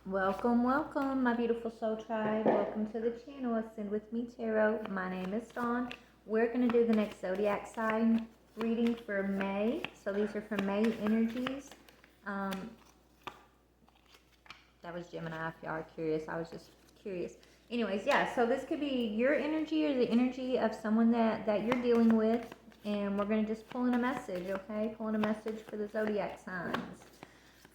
Welcome, welcome, my beautiful soul tribe. Welcome to the channel, Ascend with Me Tarot. My name is Dawn. We're going to do the next zodiac sign reading for May. So these are for May energies. That was Gemini, if y'all are curious. I was just curious. Anyways, yeah, so this could be your energy or the energy of someone that you're dealing with. And we're going to just pull in a message, okay? Pulling a message for the zodiac signs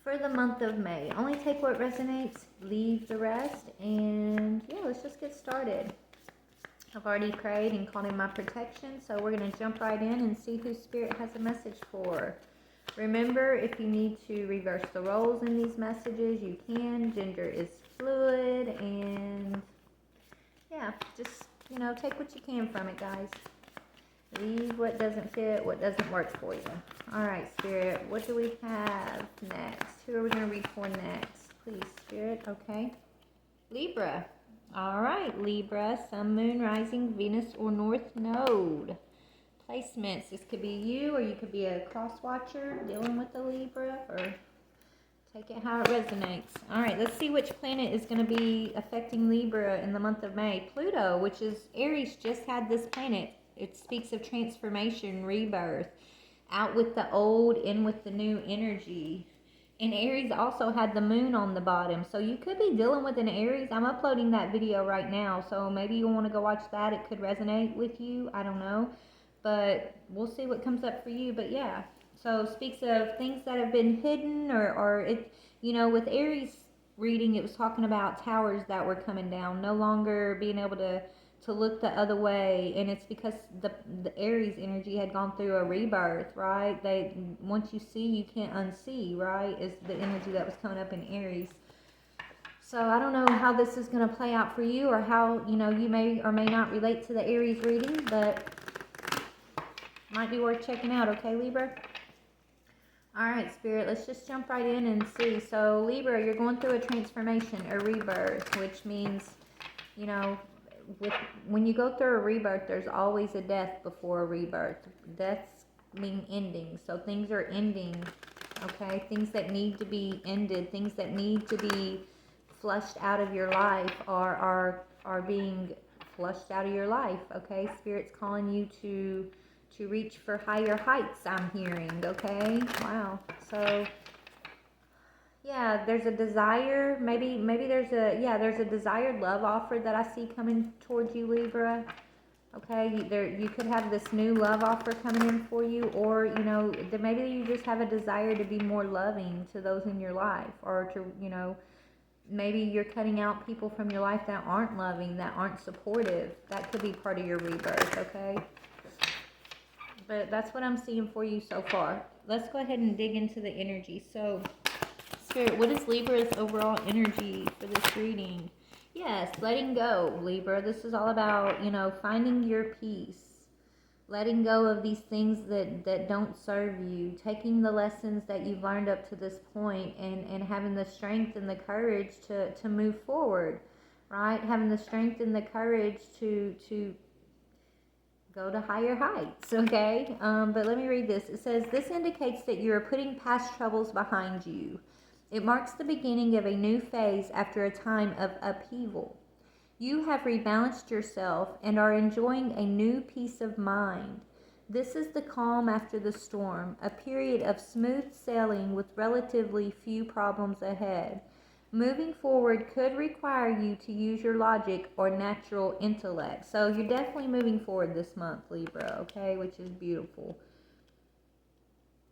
for the month of May. Only take what resonates, leave the rest, and yeah, let's just get started. I've already prayed and called in my protection, so we're going to jump right in and see who Spirit has a message for. Remember, if you need to reverse the roles in these messages, you can. Gender is fluid, and yeah, just, take what you can from it, guys. Leave what doesn't fit, what doesn't work for you. All right, Spirit, what do we have next? Who are we going to read for next? Please, Spirit, okay. Libra. All right, Libra, Sun, Moon, Rising, Venus, or North Node. Placements. This could be you, or you could be a cross-watcher dealing with the Libra, or take it how it resonates. All right, let's see which planet is going to be affecting Libra in the month of May. Pluto, which is Aries, just had this planet. It speaks of transformation, rebirth, out with the old, in with the new energy. And Aries also had the moon on the bottom. So you could be dealing with an Aries. I'm uploading that video right now. So maybe you'll want to go watch that. It could resonate with you. I don't know. But we'll see what comes up for you. But yeah. So it speaks of things that have been hidden, or it, with Aries reading, it was talking about towers that were coming down. No longer being able to look the other way, and it's because the Aries energy had gone through a rebirth, right? Once you see, you can't unsee, right? Is the energy that was coming up in Aries. So I don't know how this is going to play out for you, or how you may or may not relate to the Aries reading, but might be worth checking out. Okay, Libra. All right, Spirit, let's just jump right in and see. So Libra, you're going through a transformation, a rebirth, which means, when you go through a rebirth, there's always a death before a rebirth. Deaths mean ending. So things are ending, okay? Things that need to be ended, things that need to be flushed out of your life are being flushed out of your life, okay? Spirit's calling you to reach for higher heights, I'm hearing, okay? Wow. So yeah, there's a desire, maybe there's a desired love offer that I see coming towards you, Libra. Okay, you could have this new love offer coming in for you, or maybe you just have a desire to be more loving to those in your life, or to maybe you're cutting out people from your life that aren't loving, that aren't supportive. That could be part of your rebirth, okay? But that's what I'm seeing for you so far. Let's go ahead and dig into the energy. So Spirit, what is Libra's overall energy for this reading? Yes, letting go, Libra. This is all about, finding your peace. Letting go of these things that don't serve you. Taking the lessons that you've learned up to this point, and having the strength and the courage to move forward, right? Having the strength and the courage to go to higher heights, okay? But let me read this. It says, this indicates that you are putting past troubles behind you. It marks the beginning of a new phase after a time of upheaval. You have rebalanced yourself and are enjoying a new peace of mind. This is the calm after the storm, a period of smooth sailing with relatively few problems ahead. Moving forward could require you to use your logic or natural intellect. So you're definitely moving forward this month, Libra, okay, which is beautiful.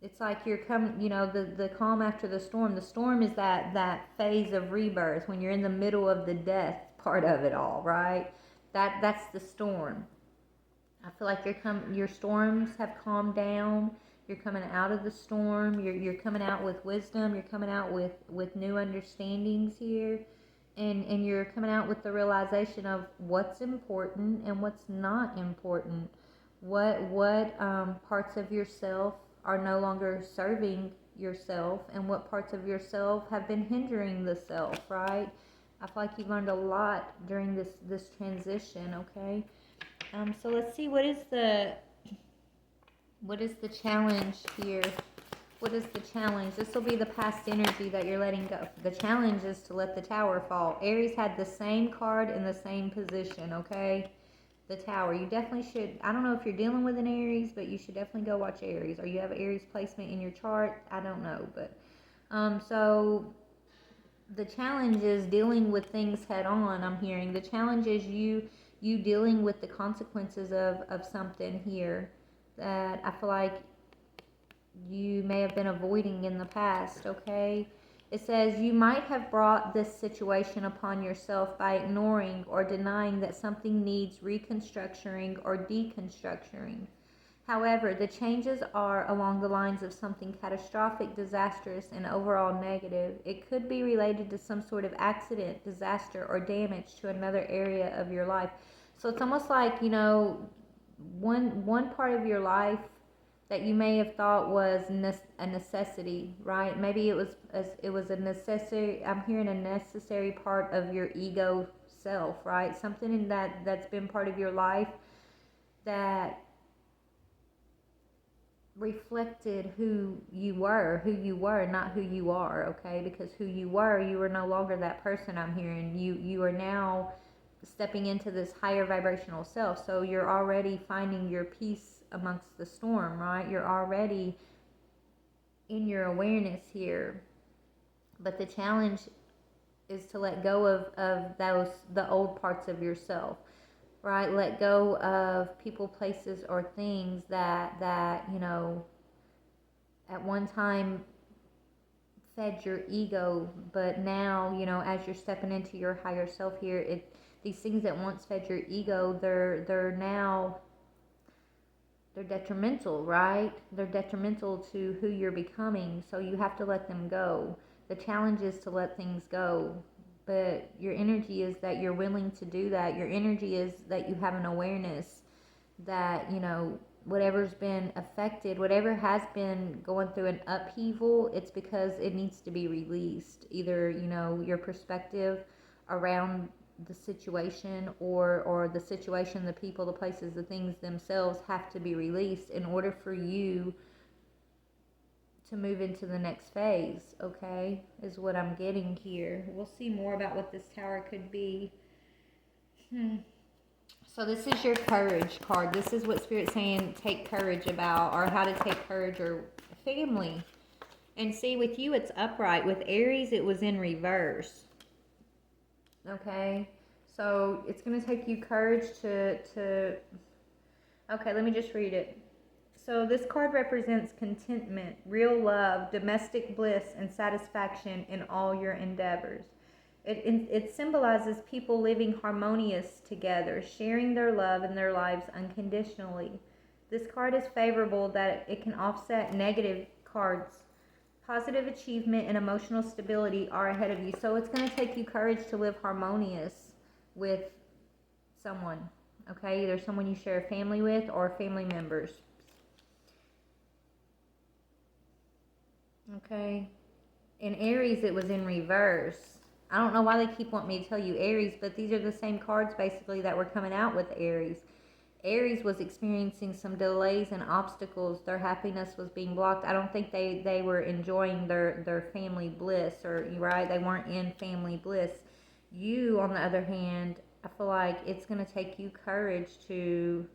It's like you're coming, the calm after the storm. The storm is that phase of rebirth when you're in the middle of the death part of it all, right? That's the storm. I feel like your storms have calmed down. You're coming out of the storm. You're coming out with wisdom. You're coming out with new understandings here. And you're coming out with the realization of what's important and what's not important. What parts of yourself are no longer serving yourself, and what parts of yourself have been hindering the self, right? I feel like you've learned a lot during this transition, okay? So let's see, what is the challenge here What is the challenge? This will be the past energy that you're letting go. The challenge is to let the tower fall. Aries had the same card in the same position, okay? The tower. You definitely should, I don't know if you're dealing with an Aries, but you should definitely go watch Aries. Or you have Aries placement in your chart. I don't know, but so the challenge is dealing with things head on. I'm hearing the challenge is you dealing with the consequences of something here that I feel like you may have been avoiding in the past. Okay, it says you might have brought this situation upon yourself by ignoring or denying that something needs reconstructuring or deconstructuring. However, the changes are along the lines of something catastrophic, disastrous, and overall negative. It could be related to some sort of accident, disaster, or damage to another area of your life. So it's almost like, you know, one part of your life that you may have thought was a necessity, right? Maybe it was a necessary. I'm hearing a necessary part of your ego self, right? Something in that's been part of your life that reflected who you were, not who you are, okay? Because who you were no longer that person. I'm hearing you are now stepping into this higher vibrational self. So you're already finding your peace amongst the storm, right? You're already in your awareness here. But the challenge is to let go of the old parts of yourself, right? Let go of people, places, or things that you know at one time fed your ego, but now, you know, as you're stepping into your higher self here, these things that once fed your ego, they're now they're detrimental, right? They're detrimental to who you're becoming, so you have to let them go. The challenge is to let things go, but your energy is that you're willing to do that. Your energy is that you have an awareness that, you know, whatever's been affected, whatever has been going through an upheaval, it's because it needs to be released. Either, you know, your perspective around the situation or the situation, the people, the places, the things themselves have to be released in order for you to move into the next phase, okay, is what I'm getting here. We'll see more about what this tower could be. So this is your courage card. This is what Spirit's saying take courage about, or how to take courage, or family. And see, with you it's upright. With Aries it was in reverse. Okay, so it's going to take you courage to okay, let me just read it. So this card represents contentment, real love, domestic bliss, and satisfaction in all your endeavors. It symbolizes people living harmonious together, sharing their love and their lives unconditionally. This card is favorable that it can offset negative cards. Positive achievement and emotional stability are ahead of you. So it's going to take you courage to live harmonious with someone, okay? Either someone you share a family with or family members. Okay. In Aries, it was in reverse. I don't know why they keep wanting me to tell you Aries, but these are the same cards basically that were coming out with Aries. Aries was experiencing some delays and obstacles. Their happiness was being blocked. I don't think they were enjoying their family bliss, or right, they weren't in family bliss. You, on the other hand, I feel like it's going to take you courage to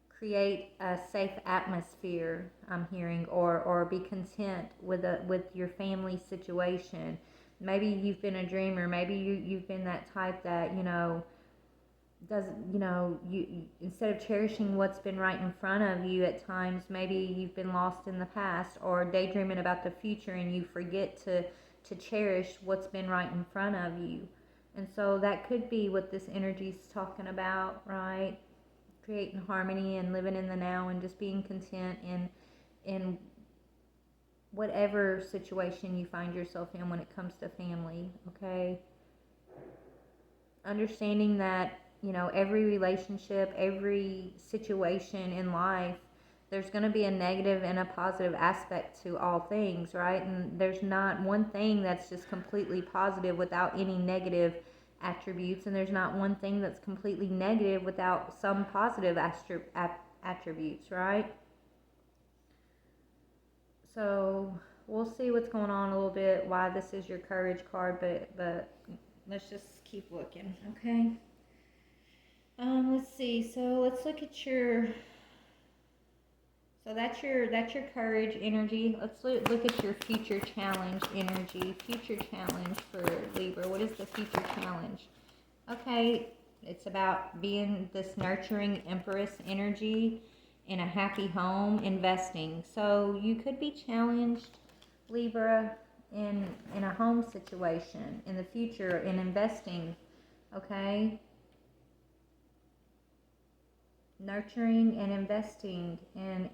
create a safe atmosphere, I'm hearing, or be content with your family situation. Maybe you've been a dreamer. Maybe you've been that type that, you know, doesn't, you know, you instead of cherishing what's been right in front of you at times, maybe you've been lost in the past or daydreaming about the future, and you forget to cherish what's been right in front of you. And so that could be what this energy is talking about, right? Creating harmony and living in the now and just being content in whatever situation you find yourself in when it comes to family, okay? Understanding that, you know, every relationship, every situation in life, there's going to be a negative and a positive aspect to all things, right? And there's not one thing that's just completely positive without any negative attributes, and there's not one thing that's completely negative without some positive attributes, right? So we'll see what's going on a little bit, why this is your courage card, but let's just keep looking, okay? Let's see. So let's look at your. So that's your courage energy. Let's look at your future challenge energy. Future challenge for Libra. What is the future challenge? Okay, it's about being this nurturing Empress energy in a happy home, investing. So you could be challenged, Libra, in a home situation in the future in investing. Okay, nurturing and investing in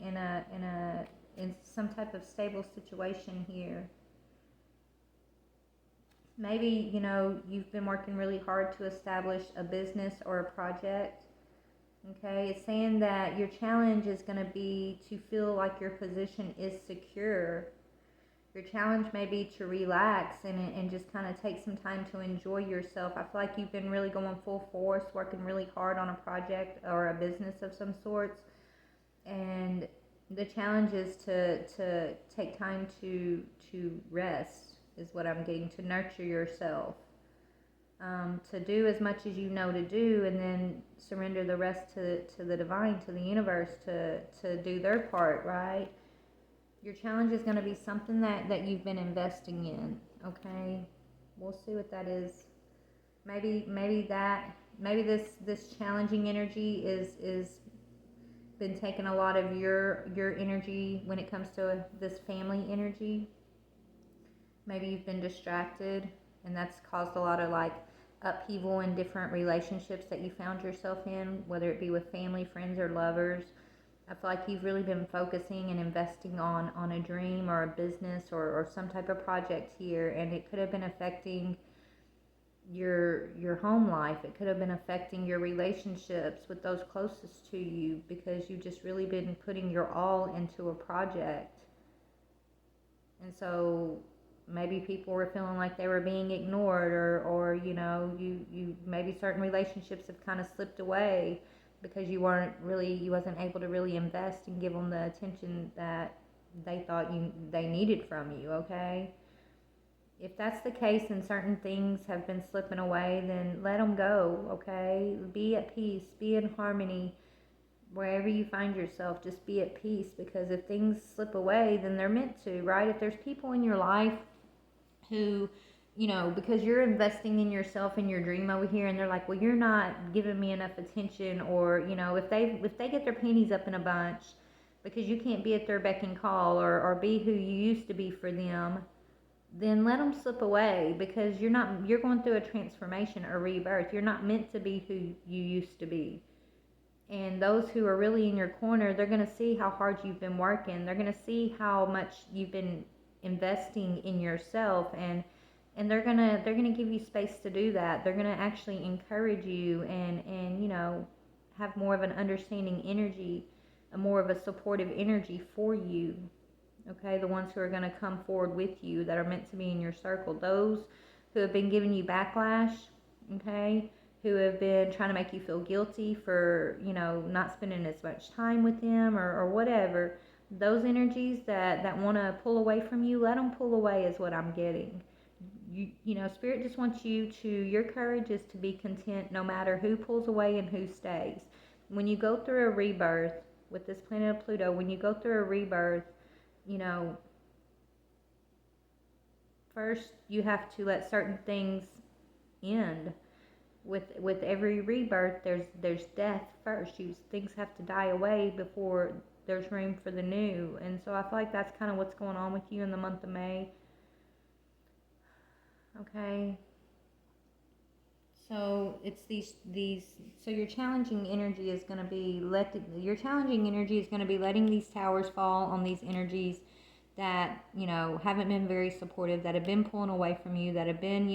some type of stable situation here. Maybe, you've been working really hard to establish a business or a project. Okay, it's saying that your challenge is going to be to feel like your position is secure. Your challenge may be to relax and just kind of take some time to enjoy yourself. I feel like you've been really going full force, working really hard on a project or a business of some sorts. And the challenge is to take time to rest, is what I'm getting, to nurture yourself. To do as much as you know to do, and then surrender the rest to the divine, to the universe, to do their part, right? Your challenge is going to be something that you've been investing in, okay? We'll see what that is. Maybe this challenging energy is been taking a lot of your energy when it comes to this family energy. Maybe you've been distracted, and that's caused a lot of like upheaval in different relationships that you found yourself in, whether it be with family, friends, or lovers. I feel like you've really been focusing and investing on a dream or a business or some type of project here, and it could have been affecting your home life. It could have been affecting your relationships with those closest to you, because you've just really been putting your all into a project. And so maybe people were feeling like they were being ignored, or you maybe certain relationships have kind of slipped away because you wasn't able to really invest and give them the attention that they thought they needed from you, okay? If that's the case and certain things have been slipping away, then let them go, okay? Be at peace, be in harmony. Wherever you find yourself, just be at peace, because if things slip away, then they're meant to, right? If there's people in your life who, because you're investing in yourself and your dream over here, and they're like, well, you're not giving me enough attention, or, if they get their panties up in a bunch because you can't be at their beck and call, or be who you used to be for them, then let them slip away, because you're going through a transformation, a rebirth. You're not meant to be who you used to be. And those who are really in your corner, they're going to see how hard you've been working. They're going to see how much you've been investing in yourself, and they're going to give you space to do that. They're going to actually encourage you and have more of an understanding energy, a more of a supportive energy for you. Okay, the ones who are going to come forward with you, that are meant to be in your circle. Those who have been giving you backlash, okay, who have been trying to make you feel guilty for, not spending as much time with them, or whatever. Those energies that want to pull away from you, let them pull away, is what I'm getting. Spirit just wants your courage is to be content no matter who pulls away and who stays. When you go through a rebirth with this planet of Pluto, when you go through a rebirth, first you have to let certain things end. With every rebirth, there's death first. Things have to die away before there's room for the new. And so I feel like that's kind of what's going on with you in the month of May. Okay. So it's these. So your challenging energy is going to be letting these towers fall on these energies that haven't been very supportive, that have been pulling away from you, that have been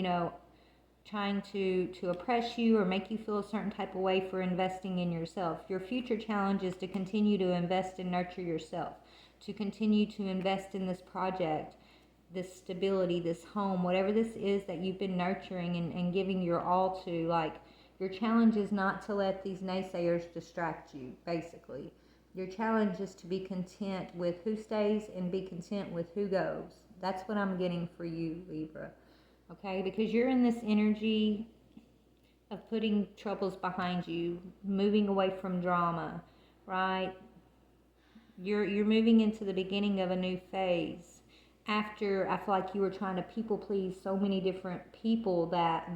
trying to oppress you or make you feel a certain type of way for investing in yourself. Your future challenge is to continue to invest and nurture yourself, to continue to invest in this project, this stability, this home, whatever this is that you've been nurturing and giving your all to. Like, your challenge is not to let these naysayers distract you, basically. Your challenge is to be content with who stays and be content with who goes. That's what I'm getting for you, Libra. Okay, because you're in this energy of putting troubles behind you, moving away from drama, right? You're moving into the beginning of a new phase. After I feel like you were trying to people please so many different people that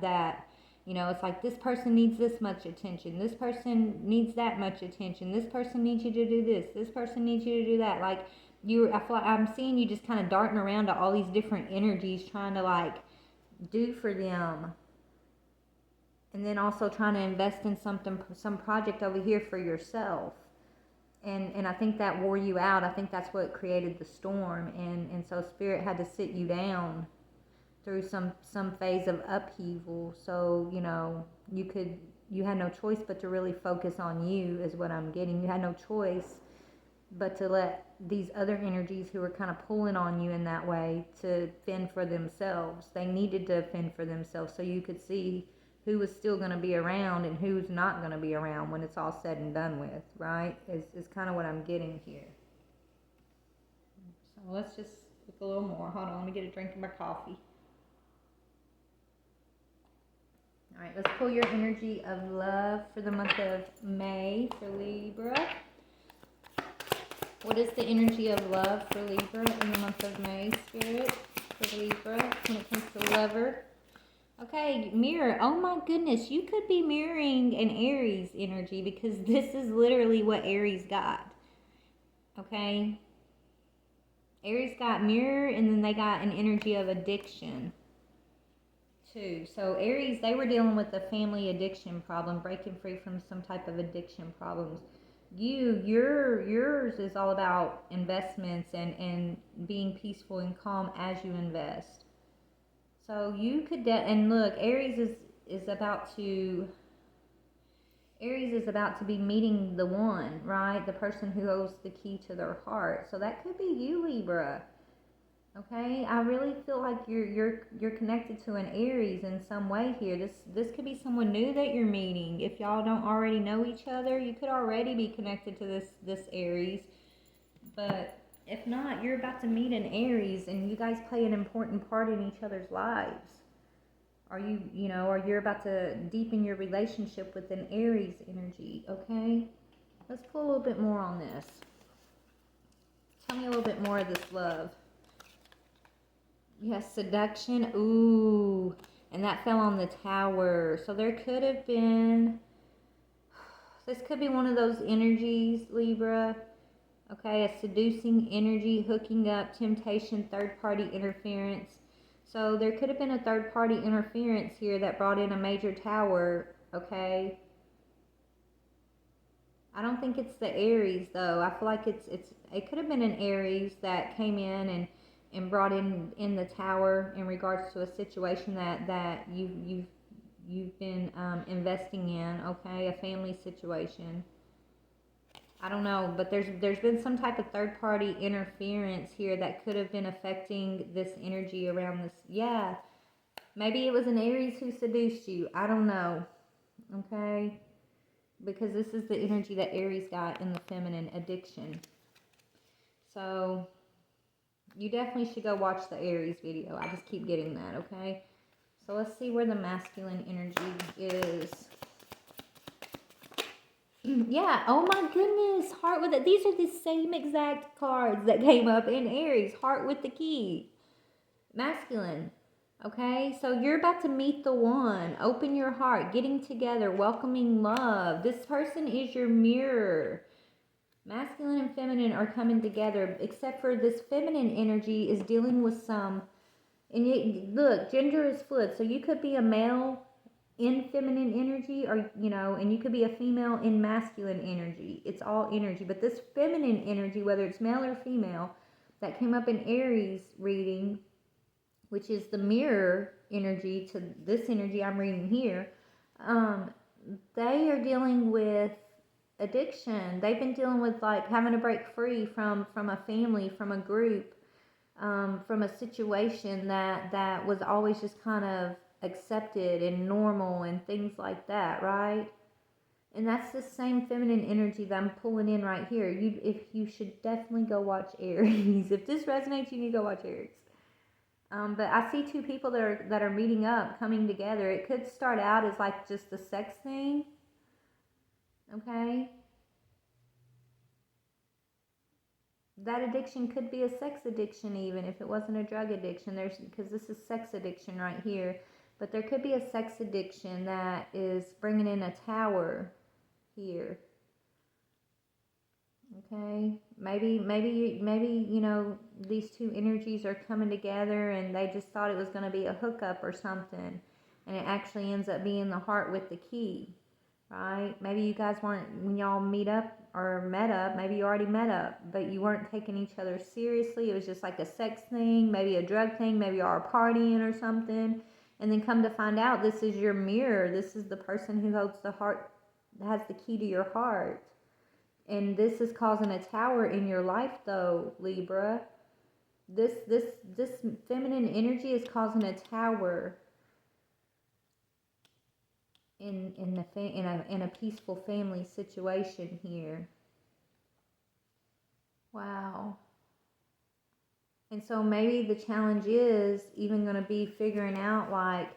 it's like this person needs this much attention, this person needs that much attention, this person needs you to do this person needs you to do that. Like I feel like I'm seeing you just kind of darting around to all these different energies trying to like do for them, and then also trying to invest in some project over here for yourself. And I think that wore you out. I think that's what created the storm. And so Spirit had to sit you down through some phase of upheaval. So, you had no choice but to really focus on you is what I'm getting. You had no choice but to let these other energies who were kind of pulling on you in that way to fend for themselves. They needed to fend for themselves so you could see who was still going to be around and who's not going to be around when it's all said and done with, right? Is kind of what I'm getting here. So let's just look a little more. Hold on, let me get a drink of my coffee. All right, let's pull your energy of love for the month of May for Libra. What is the energy of love for Libra in the month of May, Spirit, for Libra when it comes to lover? Okay, mirror. Oh my goodness, you could be mirroring an Aries energy because this is literally what Aries got. Okay? Aries got mirror and then they got an energy of addiction too. So Aries, they were dealing with a family addiction problem, breaking free from some type of addiction problems. Yours is all about investments and being peaceful and calm as you invest. So you could, and look, Aries is about to be meeting the one, right? The person who holds the key to their heart. So that could be you, Libra. Okay, I really feel like you're connected to an Aries in some way here. This could be someone new that you're meeting. If y'all don't already know each other, you could already be connected to this Aries. But if not, you're about to meet an Aries and you guys play an important part in each other's lives. Or you're about to deepen your relationship with an Aries energy, okay? Let's pull a little bit more on this. Tell me a little bit more of this love. Yes, seduction. Ooh, and that fell on the Tower. So there could have been, this could be one of those energies, Libra. Okay, a seducing energy, hooking up, temptation, third-party interference. So there could have been a third-party interference here that brought in a major tower, okay? I don't think it's the Aries, though. I feel like it could have been an Aries that came in and brought in the tower in regards to a situation that you've been investing in, okay? A family situation. I don't know, but there's been some type of third-party interference here that could have been affecting this energy around this. Yeah, maybe it was an Aries who seduced you. I don't know, okay? Because this is the energy that Aries got in the feminine addiction. So you definitely should go watch the Aries video. I just keep getting that, okay? So let's see where the masculine energy is. Yeah, oh my goodness, heart with it. These are the same exact cards that came up in Aries. Heart with the key. Masculine. Okay, so you're about to meet the one. Open your heart, getting together, welcoming love. This person is your mirror. Masculine and feminine are coming together, except for this feminine energy is dealing with some, and look, gender is fluid, so you could be a male in feminine energy, or and you could be a female in masculine energy. It's all energy, but this feminine energy, whether it's male or female, that came up in Aries reading, which is the mirror energy to this energy I'm reading here, they are dealing with addiction. They've been dealing with like having to break free from a family, from a group, from a situation that was always just kind of accepted and normal and things like that, right? And that's the same feminine energy that I'm pulling in right here. You should definitely go watch Aries. If this resonates, you need to go watch Aries. But I see two people that are meeting up, coming together. It could start out as like just a sex thing, okay? That addiction could be a sex addiction, even if it wasn't a drug addiction. Because this is sex addiction right here, but there could be a sex addiction that is bringing in a tower here. Okay, maybe you know, these two energies are coming together and they just thought it was going to be a hookup or something, and it actually ends up being the heart with the key, right? Maybe you guys weren't, when y'all meet up or met up, maybe you already met up, but you weren't taking each other seriously. It was just like a sex thing, maybe a drug thing, maybe y'all are partying or something, and then come to find out this is your mirror. This is the person who holds the heart, has the key to your heart. And this is causing a tower in your life, though, Libra. This feminine energy is causing a tower in a peaceful family situation here. Wow. And so maybe the challenge is even going to be figuring out, like,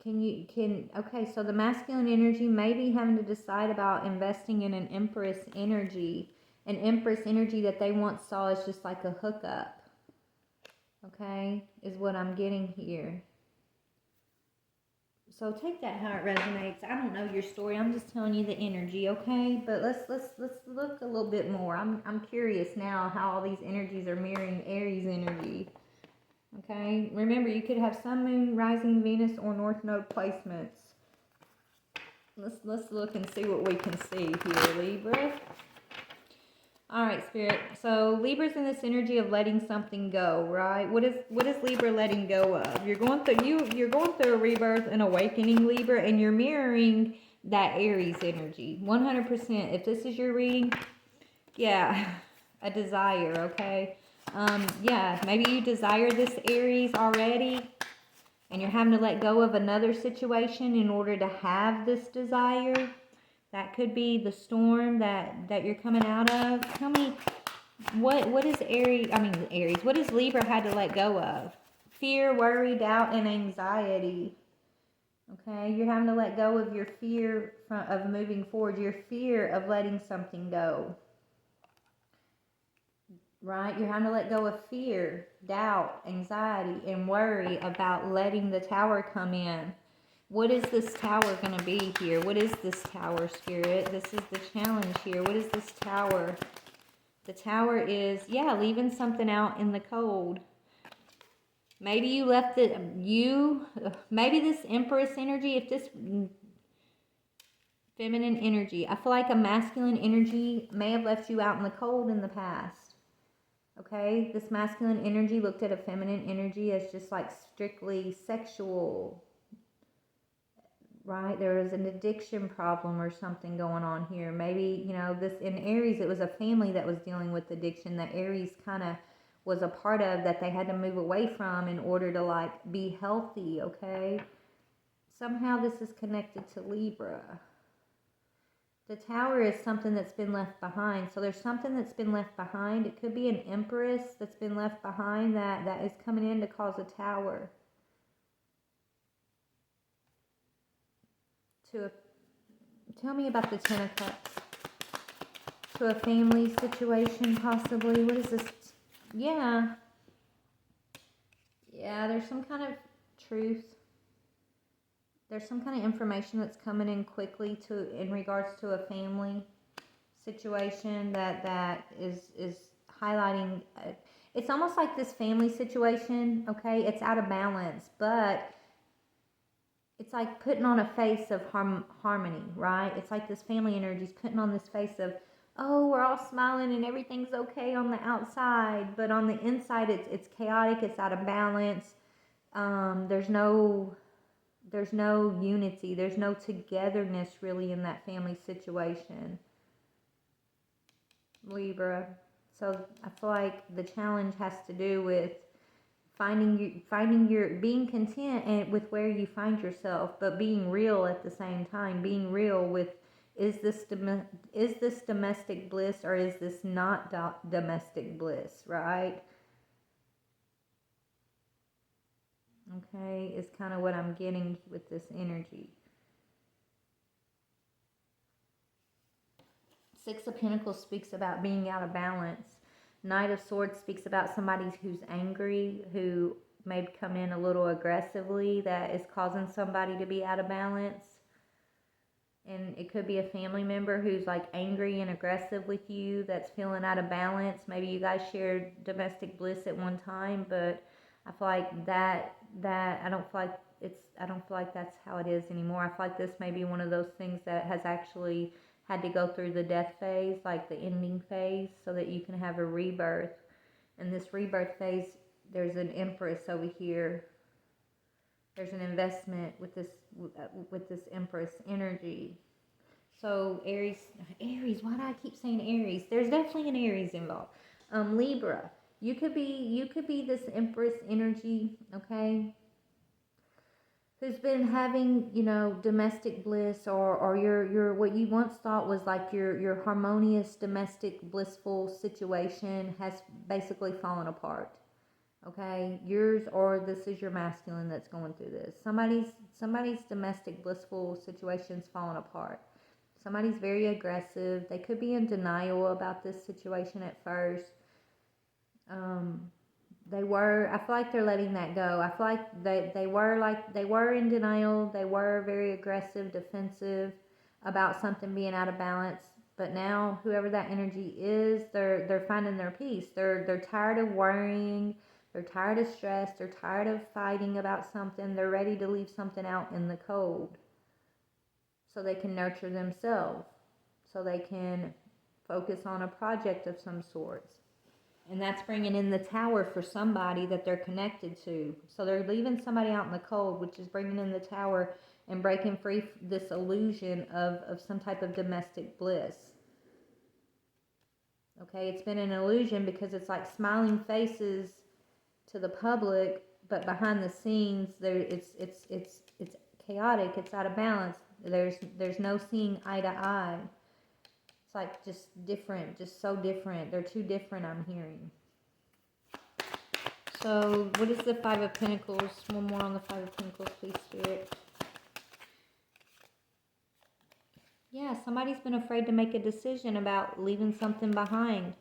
okay, so the masculine energy may be having to decide about investing in an Empress energy. An Empress energy that they once saw as just like a hookup. Okay, is what I'm getting here. So take that how it resonates. I don't know your story. I'm just telling you the energy, okay? But let's look a little bit more. I'm curious now how all these energies are mirroring Aries energy. Okay, remember you could have Sun, Moon, Rising, Venus, or North Node placements. Let's look and see what we can see here, Libra. All right, Spirit. So Libra's in this energy of letting something go, right? What is Libra letting go of? You're going through a rebirth and awakening, Libra, and you're mirroring that Aries energy. 100%. If this is your reading, yeah, a desire, okay? Yeah, maybe you desire this Aries already, and you're having to let go of another situation in order to have this desire. That could be the storm that you're coming out of. Tell me, what is Aries, what does Libra had to let go of? Fear, worry, doubt, and anxiety. Okay, you're having to let go of your fear of moving forward, your fear of letting something go. Right? You're having to let go of fear, doubt, anxiety, and worry about letting the tower come in. What is this tower going to be here? What is this tower, Spirit? This is the challenge here. What is this tower? The tower is, yeah, leaving something out in the cold. Maybe you left it, maybe this Empress energy, if this feminine energy, I feel like a masculine energy may have left you out in the cold in the past. Okay, this masculine energy looked at a feminine energy as just like strictly sexual, right? There was an addiction problem or something going on here. Maybe, you know, this in Aries, it was a family that was dealing with addiction that Aries kind of was a part of, that they had to move away from in order to like be healthy, okay? Somehow this is connected to Libra. The tower is something that's been left behind. So there's something that's been left behind. It could be an Empress that's been left behind that is coming in to cause a tower. Tell me about the Ten of Cups. To a family situation, possibly. What is this? Yeah. Yeah, there's some kind of truth. There's some kind of information that's coming in quickly in regards to a family situation that is highlighting. It's almost like this family situation, okay? It's out of balance, but it's like putting on a face of harmony, right? It's like this family energy is putting on this face of, oh, we're all smiling and everything's okay on the outside, but on the inside it's chaotic, it's out of balance. There's no unity, there's no togetherness really in that family situation, Libra. So I feel like the challenge has to do with being content and with where you find yourself, but being real at the same time. Being real with, is this domestic bliss, or is this not domestic bliss, right? Okay, is kind of what I'm getting with this energy. Six of Pentacles speaks about being out of balance. Knight of Swords speaks about somebody who's angry, who may come in a little aggressively, that is causing somebody to be out of balance. And it could be a family member who's like angry and aggressive with you, that's feeling out of balance. Maybe you guys shared domestic bliss at one time, but I feel like that I don't feel like that's how it is anymore. I feel like this may be one of those things that has actually had to go through the death phase, like the ending phase, so that you can have a rebirth. And this rebirth phase, there's an Empress over here. There's an investment with this Empress energy. So Aries, why do I keep saying Aries? There's definitely an Aries involved. Libra, you could be this Empress energy, okay? Who's been having, domestic bliss, or your what you once thought was like your harmonious domestic blissful situation has basically fallen apart. Okay, yours, or this is your masculine that's going through this. Somebody's domestic blissful situation's falling apart. Somebody's very aggressive. They could be in denial about this situation at first. I feel like they're letting that go. I feel like they were in denial. They were very aggressive, defensive about something being out of balance. But now, whoever that energy is, they're finding their peace. They're tired of worrying. They're tired of stress. They're tired of fighting about something. They're ready to leave something out in the cold, so they can nurture themselves, so they can focus on a project of some sorts. And that's bringing in the Tower for somebody that they're connected to. So they're leaving somebody out in the cold, which is bringing in the Tower and breaking free this illusion of some type of domestic bliss. Okay, it's been an illusion because it's like smiling faces to the public, but behind the scenes, it's chaotic. It's out of balance. There's no seeing eye to eye. It's like just different, just so different. They're too different, I'm hearing. So what is the Five of Pentacles? One more on the Five of Pentacles, please, Spirit. Yeah, somebody's been afraid to make a decision about leaving something behind.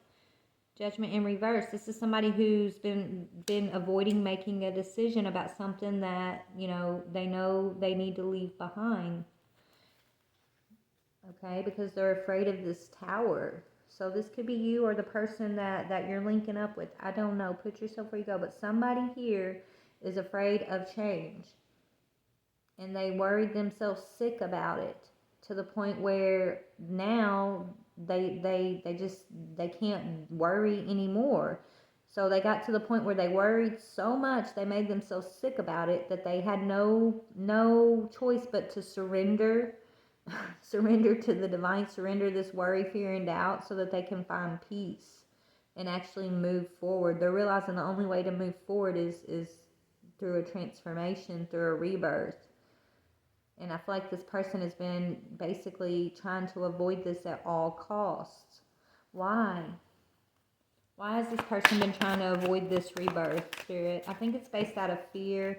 Judgment in reverse. This is somebody who's been avoiding making a decision about something that, they know they need to leave behind. Okay, because they're afraid of this Tower. So this could be you or the person that you're linking up with. I don't know. Put yourself where you go. But somebody here is afraid of change. And they worried themselves sick about it, to the point where now they can't worry anymore. So they got to the point where they worried so much, they made themselves sick about it, that they had no choice but to surrender to the divine, surrender this worry, fear, and doubt, so that they can find peace and actually move forward. They're realizing the only way to move forward is through a transformation, through a rebirth. And I feel like this person has been basically trying to avoid this at all costs. Why? Why has this person been trying to avoid this rebirth, Spirit? I think it's based out of fear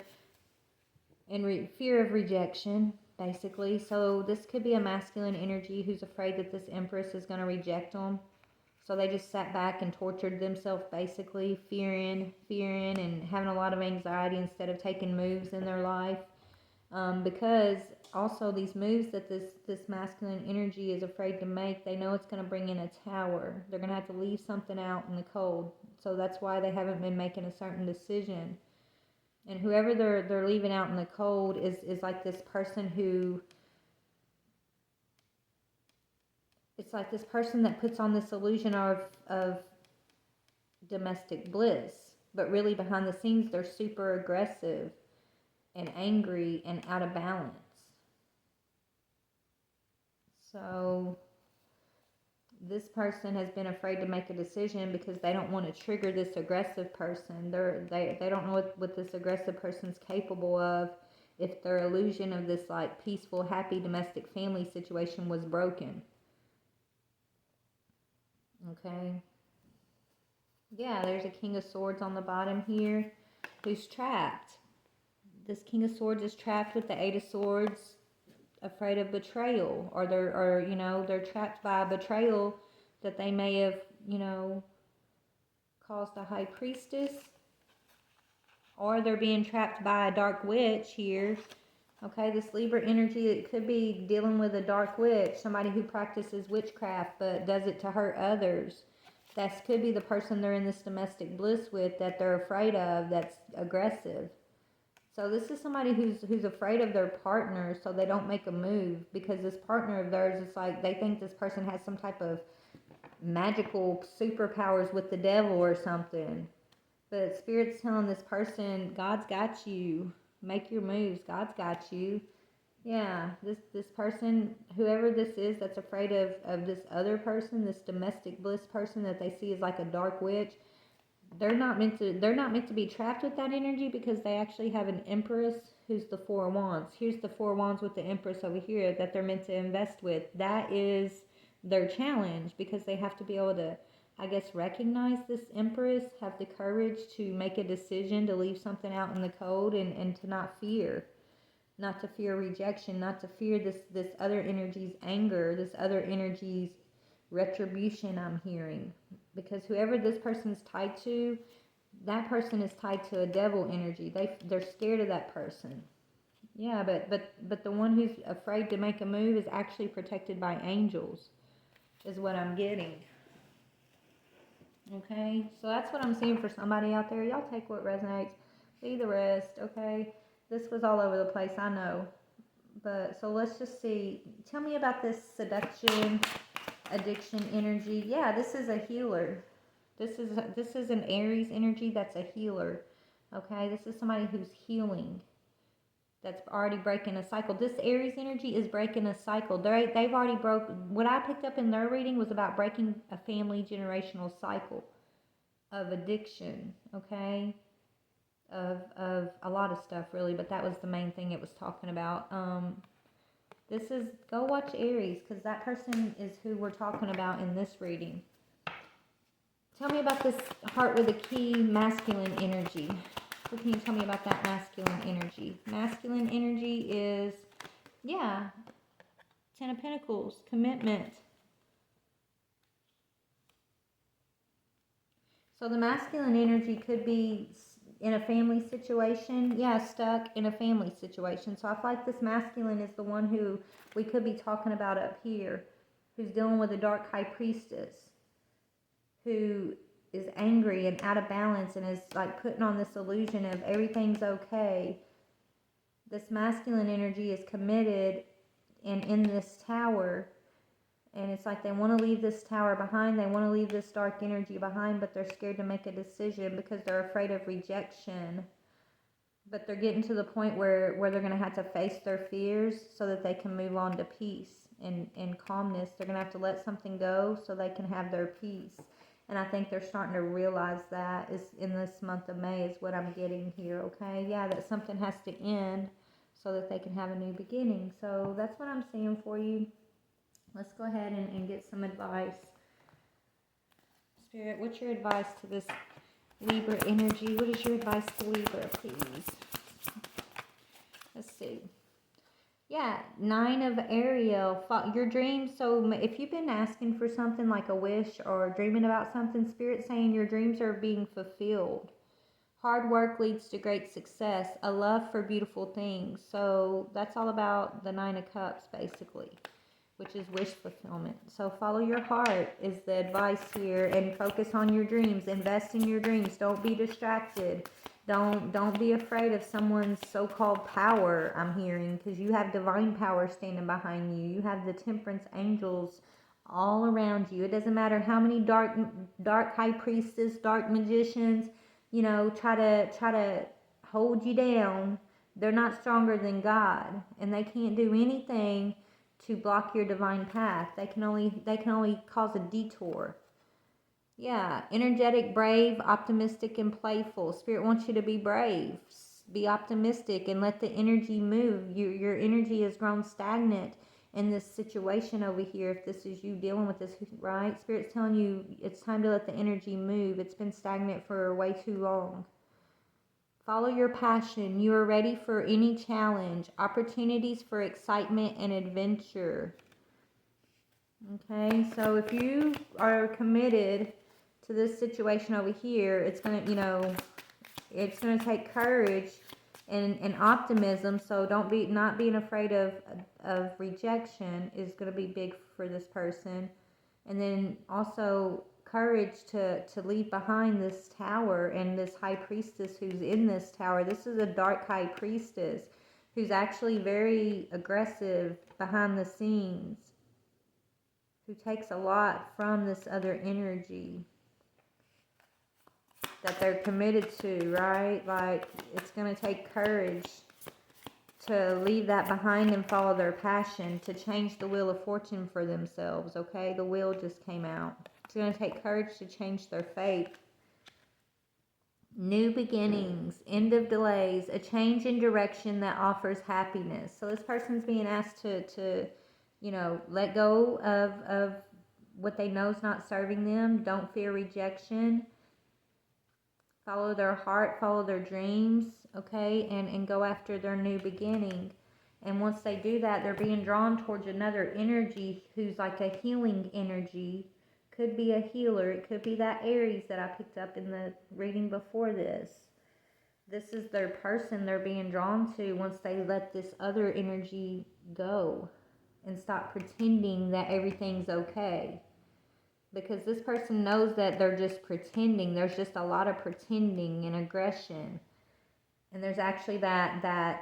and fear of rejection, basically. So this could be a masculine energy who's afraid that this Empress is going to reject them. So they just sat back and tortured themselves, basically, fearing, and having a lot of anxiety instead of taking moves in their life. Because also these moves that this masculine energy is afraid to make, they know it's going to bring in a Tower. They're going to have to leave something out in the cold. So that's why they haven't been making a certain decision. And whoever they're leaving out in the cold is like this person who, it's like this person that puts on this illusion of domestic bliss, but really behind the scenes they're super aggressive and angry and out of balance. So this person has been afraid to make a decision because they don't want to trigger this aggressive person. They don't know what this aggressive person's capable of if their illusion of this like peaceful, happy domestic family situation was broken. Okay. Yeah, there's a King of Swords on the bottom here who's trapped. This King of Swords is trapped with the Eight of Swords, afraid of betrayal, or they're trapped by a betrayal that they may have, caused a High Priestess, or they're being trapped by a dark witch here. Okay, this Libra energy, it could be dealing with a dark witch, somebody who practices witchcraft but does it to hurt others. That could be the person they're in this domestic bliss with that they're afraid of, that's aggressive. So this is somebody who's afraid of their partner, so they don't make a move, because this partner of theirs is like, they think this person has some type of magical superpowers with the devil or something. But Spirit's telling this person, God's got you. Make your moves. God's got you. Yeah, this person, whoever this is that's afraid of this other person, this domestic bliss person that they see as like a dark witch, they're not meant to be trapped with that energy, because they actually have an Empress who's the Four of Wands. Here's the Four of Wands with the Empress over here that they're meant to invest with. That is their challenge, because they have to be able to, I guess, recognize this Empress, have the courage to make a decision to leave something out in the cold, and to not fear rejection, not to fear this other energy's anger, this other energy's retribution. I'm hearing, because whoever this person's tied to, that person is tied to a devil energy. They're scared of that person. Yeah, but the one who's afraid to make a move is actually protected by angels, is what I'm getting. Okay, so that's what I'm seeing for somebody out there. Y'all take what resonates, leave the rest. Okay, this was all over the place, I know, but so let's just see. Tell me about this seduction, addiction energy. Yeah, this is a healer. This is an Aries energy that's a healer. Okay, this is somebody who's healing, that's already breaking a cycle. This Aries energy is breaking a cycle. They've already broke. What I picked up in their reading was about breaking a family generational cycle of addiction. Okay, of a lot of stuff really, but that was the main thing it was talking about. This is, go watch Aries, because that person is who we're talking about in this reading. Tell me about this heart with a key, masculine energy. What can you tell me about that masculine energy? Masculine energy is, yeah, Ten of Pentacles, commitment. So the masculine energy could be in a family situation. Yeah, stuck in a family situation. So I feel like this masculine is the one who we could be talking about up here, who's dealing with a dark High Priestess, who is angry and out of balance and is like putting on this illusion of everything's okay. This masculine energy is committed and in this tower, and it's like they want to leave this tower behind, they want to leave this dark energy behind, but they're scared to make a decision because they're afraid of rejection. But they're getting to the point where they're going to have to face their fears so that they can move on to peace and calmness. They're going to have to let something go so they can have their peace. And I think they're starting to realize that is in this month of May is what I'm getting here, okay? Yeah, that something has to end so that they can have a new beginning. So that's what I'm seeing for you. Let's go ahead and get some advice. Spirit, what's your advice to this Libra energy? What is your advice to Libra, please? Let's see. Yeah, Nine of Ariel, your dreams. So if you've been asking for something like a wish or dreaming about something, Spirit's saying your dreams are being fulfilled. Hard work leads to great success. A love for beautiful things. So that's all about the Nine of Cups, basically, which is wish fulfillment. So follow your heart is the advice here, and focus on your dreams. Invest in your dreams. Don't be distracted. Don't be afraid of someone's so-called power, I'm hearing, because you have divine power standing behind you. You have the temperance angels all around you. It doesn't matter how many dark high priestess, dark magicians, try to hold you down. They're not stronger than God, and they can't do anything to block your divine path. They can only cause a detour. Yeah, energetic, brave, optimistic, and playful. Spirit wants you to be brave, be optimistic, and let the energy move. Your energy has grown stagnant in this situation over here. If this is you dealing with this, right? Spirit's telling you it's time to let the energy move. It's been stagnant for way too long. Follow your passion. You are ready for any challenge. Opportunities for excitement and adventure. Okay, so if you are committed to this situation over here, it's gonna, it's gonna take courage and optimism. So not being afraid of rejection is gonna be big for this person, and then also courage to leave behind this tower and this high priestess who's in this tower. This is a dark high priestess who's actually very aggressive behind the scenes, who takes a lot from this other energy that they're committed to, right? Like, it's going to take courage to leave that behind and follow their passion, to change the wheel of fortune for themselves, okay? The wheel just came out. It's going to take courage to change their fate. New beginnings, end of delays, a change in direction that offers happiness. So this person's being asked to let go of what they know is not serving them. Don't fear rejection. Follow their heart, follow their dreams, okay? And go after their new beginning. And once they do that, they're being drawn towards another energy who's like a healing energy. Could be a healer. It could be that Aries that I picked up in the reading before this. This is their person they're being drawn to once they let this other energy go and stop pretending that everything's okay. Because this person knows that they're just pretending. There's just a lot of pretending and aggression. And there's actually I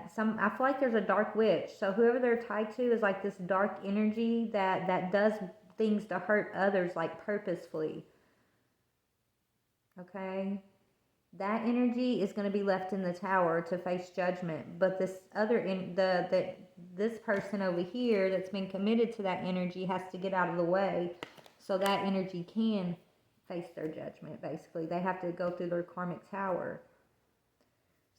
feel like there's a dark witch. So whoever they're tied to is like this dark energy that does things to hurt others, like purposefully. Okay? That energy is going to be left in the tower to face judgment. But this other, this person over here that's been committed to that energy has to get out of the way so that energy can face their judgment, basically. They have to go through their karmic tower.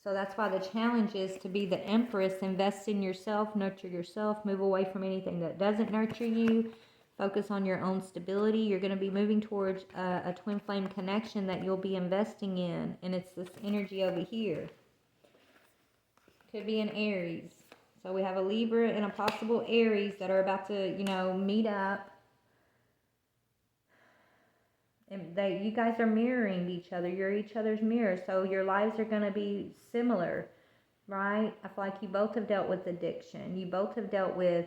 So that's why the challenge is to be the Empress. Invest in yourself, nurture yourself, move away from anything that doesn't nurture you. Focus on your own stability. You're going to be moving towards a twin flame connection that you'll be investing in. And it's this energy over here. Could be an Aries. So we have a Libra and a possible Aries that are about to, meet up. And you guys are mirroring each other. You're each other's mirror. So your lives are going to be similar, right? I feel like you both have dealt with addiction. You both have dealt with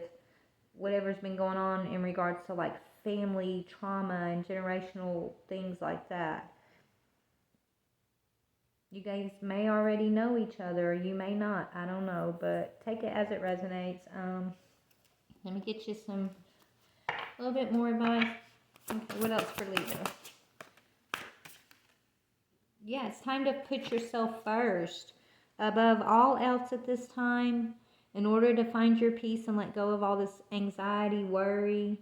whatever's been going on in regards to like family trauma and generational things like that. You guys may already know each other, or you may not. I don't know, but take it as it resonates. Let me get you a little bit more advice. Okay, what else for Libra? Yeah, it's time to put yourself first above all else at this time. In order to find your peace and let go of all this anxiety, worry,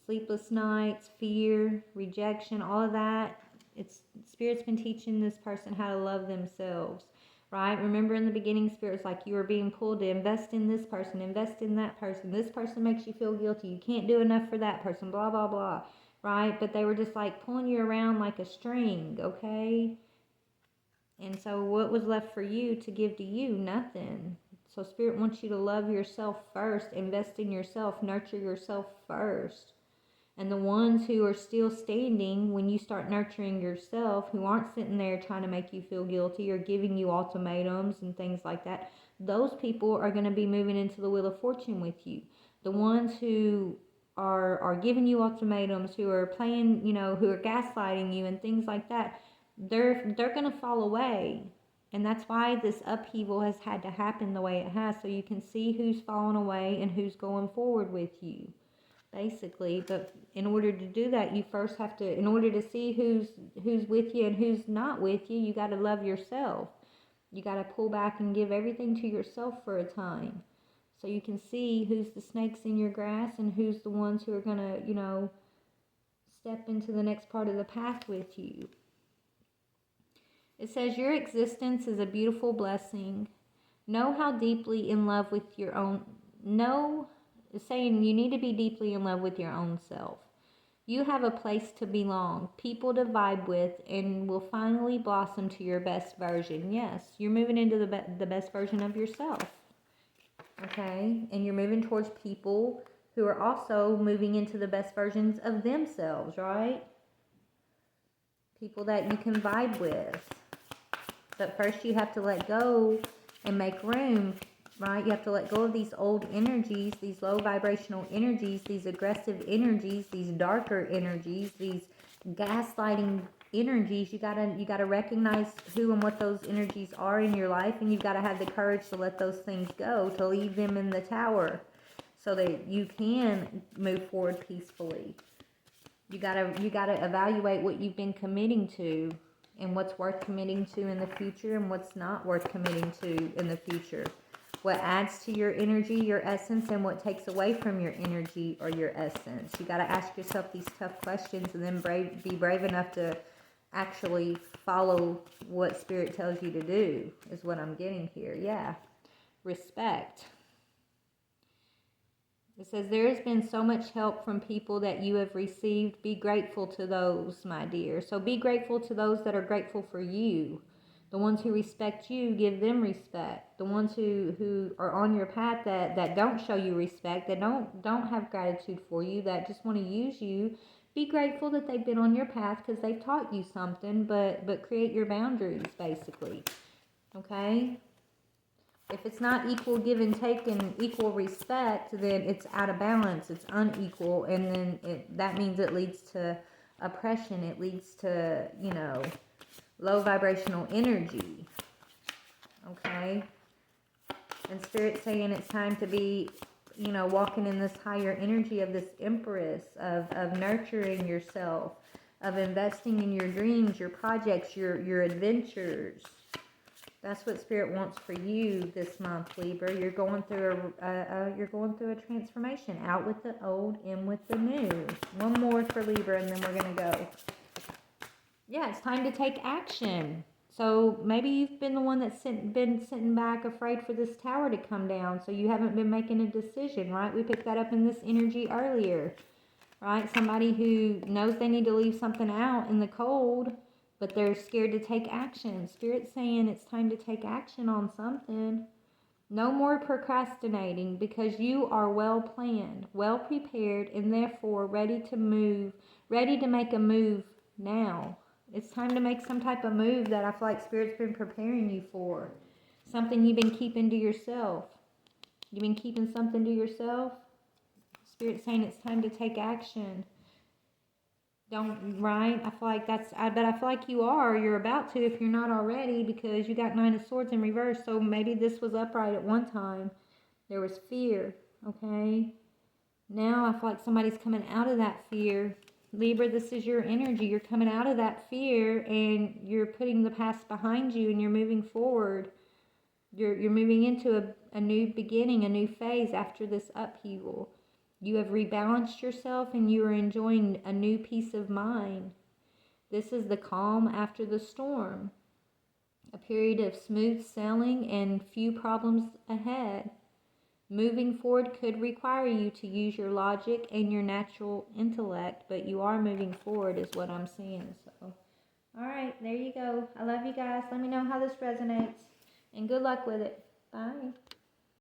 sleepless nights, fear, rejection, all of that, Spirit's been teaching this person how to love themselves, right? Remember in the beginning, Spirit's like you were being pulled to invest in this person, invest in that person. This person makes you feel guilty. You can't do enough for that person, blah, blah, blah, right? But they were just like pulling you around like a string, okay? And so what was left for you to give to you? Nothing. So Spirit wants you to love yourself first, invest in yourself, nurture yourself first. And the ones who are still standing when you start nurturing yourself, who aren't sitting there trying to make you feel guilty or giving you ultimatums and things like that, those people are going to be moving into the Wheel of Fortune with you. The ones who are giving you ultimatums, who are playing, who are gaslighting you and things like that, they're going to fall away. And that's why this upheaval has had to happen the way it has, so you can see who's fallen away and who's going forward with you, basically. But in order to do that, you first have to, in order to see who's with you and who's not with you, you got to love yourself. You got to pull back and give everything to yourself for a time. So you can see who's the snakes in your grass and who's the ones who are going to, you know, step into the next part of the path with you. It says your existence is a beautiful blessing. Know how deeply in love with your own, it's saying you need to be deeply in love with your own self. You have a place to belong, people to vibe with, and will finally blossom to your best version. Yes, you're moving into the best version of yourself. Okay? And you're moving towards people who are also moving into the best versions of themselves, right? People that you can vibe with. But first you have to let go and make room, right? You have to let go of these old energies, these low vibrational energies, these aggressive energies, these darker energies, these gaslighting energies. You gotta recognize who and what those energies are in your life, and you've got to have the courage to let those things go, to leave them in the tower so that you can move forward peacefully. You gotta evaluate what you've been committing to, and what's worth committing to in the future and what's not worth committing to in the future. What adds to your energy, your essence, and what takes away from your energy or your essence. You got to ask yourself these tough questions, and then be brave enough to actually follow what Spirit tells you to do, is what I'm getting here. Yeah. Respect. It says, there has been so much help from people that you have received. Be grateful to those, my dear. So be grateful to those that are grateful for you. The ones who respect you, give them respect. The ones who are on your path that don't show you respect, that don't have gratitude for you, that just want to use you, be grateful that they've been on your path because they've taught you something, but create your boundaries, basically. Okay? If it's not equal give and take and equal respect, then it's out of balance. It's unequal, and then that means it leads to oppression. It leads to, you know, low vibrational energy. Okay? And Spirit's saying it's time to be, you know, walking in this higher energy of this Empress, of nurturing yourself, of investing in your dreams, your projects, your adventures. That's what Spirit wants for you this month, Libra. You're going through a transformation. Out with the old, in with the new. One more for Libra, and then we're gonna go. Yeah, it's time to take action. So maybe you've been the one that's been sitting back, afraid for this tower to come down. So you haven't been making a decision, right? We picked that up in this energy earlier, right? Somebody who knows they need to leave something out in the cold, but they're scared to take action. Spirit's saying it's time to take action on something. No more procrastinating, because you are well planned, well prepared, and therefore ready to move, ready to make a move now. It's time to make some type of move that I feel like Spirit's been preparing you for. Something you've been keeping to yourself. You've been keeping something to yourself? Spirit's saying it's time to take action. Don't, right? I feel like I feel like you're about to, if you're not already, because you got 9 of Swords in reverse. So maybe this was upright at one time. There was fear, okay? Now I feel like somebody's coming out of that fear. Libra, this is your energy. You're coming out of that fear, and you're putting the past behind you, and you're moving forward. You're moving into a new beginning, a new phase after this upheaval. You have rebalanced yourself, and you are enjoying a new peace of mind. This is the calm after the storm. A period of smooth sailing and few problems ahead. Moving forward could require you to use your logic and your natural intellect, but you are moving forward is what I'm seeing. So, all right, there you go. I love you guys. Let me know how this resonates, and good luck with it. Bye.